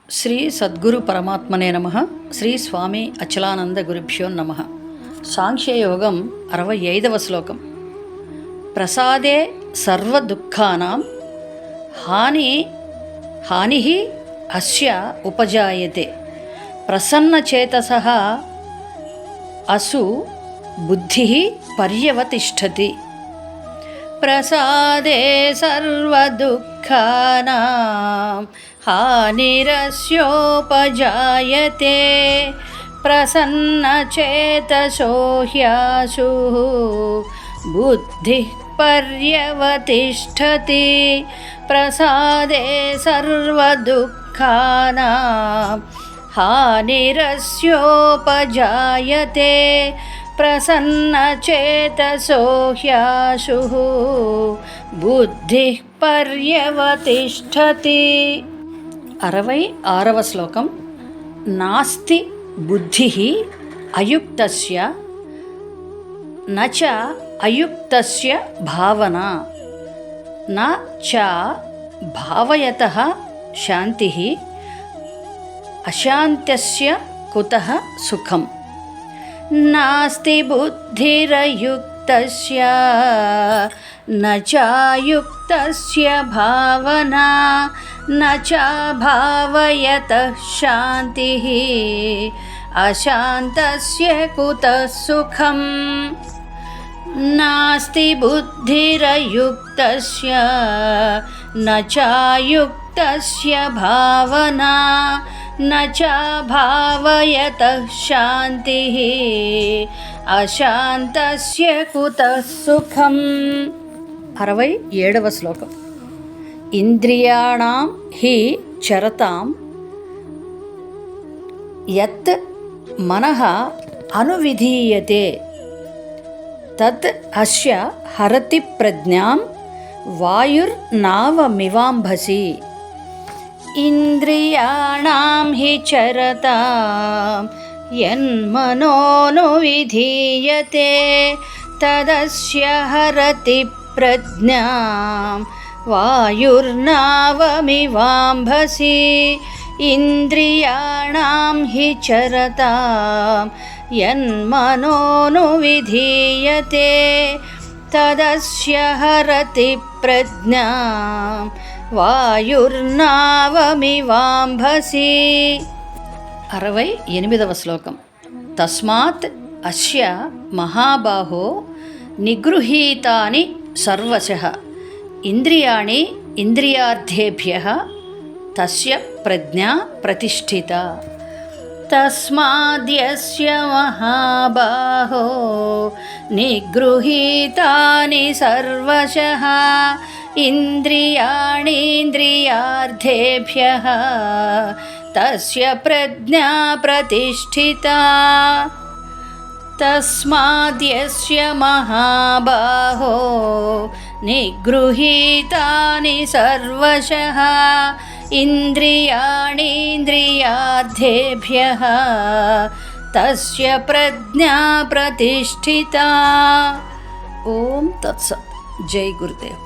శ్రీ సద్గురు పరమాత్మనే నమః. శ్రీ స్వామి అచలానంద గురుభ్యో నమః. సాంఖ్యయోగం 65వ శ్లోకం. ప్రసాదే సర్వదుఃఖానాం హానిః అస్య ఉపజాయతే ప్రసన్నచేతసః అసు బుద్ధిః పర్యవతిష్ఠతి. ప్రసాదే సర్వదుఃఖానాం హానిరస్యోపజాయతే ప్రసన్నచేతసో హ్యాసు బుద్ధిః పర్యవతిష్ఠతి. ప్రసాదే సర్వదుఃఖానాం హానిరస్యోపజాయతే ప్రసన్నచేతసో హ్యాసు బుద్ధిః పర్యవతిష్ఠతి. 66వ శ్లోకం. నాస్తి బుద్ధిః అయుక్తస్య నచ అయుక్తస్య భావనా న చ భావయతః శాంతిః అశాంత్యస్య కుతః సుఖం. నాస్తి బుద్ధిరయుక్తస్య న చాయుక్తస్య భావనా న చ భావయతః శాంతిః అశాంతస్య కుతః సుఖం. నాస్తి బుద్ధిరయుక్తస్య న చాయుక్తస్య భావనా న చ భావయతః శాంతిః అశాంతస్య కుతః సుఖం. 67వ శ్లోకం. ఇంద్రియాణాం హి చరతాం యత్ మనః అనువిధీయతే తత్ అస్య హరతి ప్రజ్ఞాం వాయుర్నావమివాంభసి. ఇంద్రియాణాం హి చరతాం యన్మనోనువిధీయతే తదస్య హరతి ప్రజ్ఞాం వాయుర్నావమివాంభసి. ఇంద్రియాణాం హి చరతాం యన్మనోనువిధీయతే తదస్య హరతి ప్రజ్ఞాం వాయుర్నావమివాంభసి. 68వ శ్లోకం. తస్మాత్ అస్య మహాబాహో నిగృహీతాని సర్వశః ఇంద్రియాణి ఇంద్రియార్థేభ్యః తస్య ప్రజ్ఞా ప్రతిష్ఠిత. తస్మాద్యస్య మహాబాహో నిగృహీతాని సర్వశః ఇంద్రియాణి ఇంద్రియార్థేభ్యః తస్య ప్రజ్ఞా ప్రతిష్ఠిత. తస్మాద్యస్య మహాబాహో నిగృహీతాని సర్వశః ఇంద్రియాణి ఇంద్రియార్థేభ్యః తస్య ప్రజ్ఞా ప్రతిష్ఠిత. ఓం తత్సత్. జై గురుదేవ్.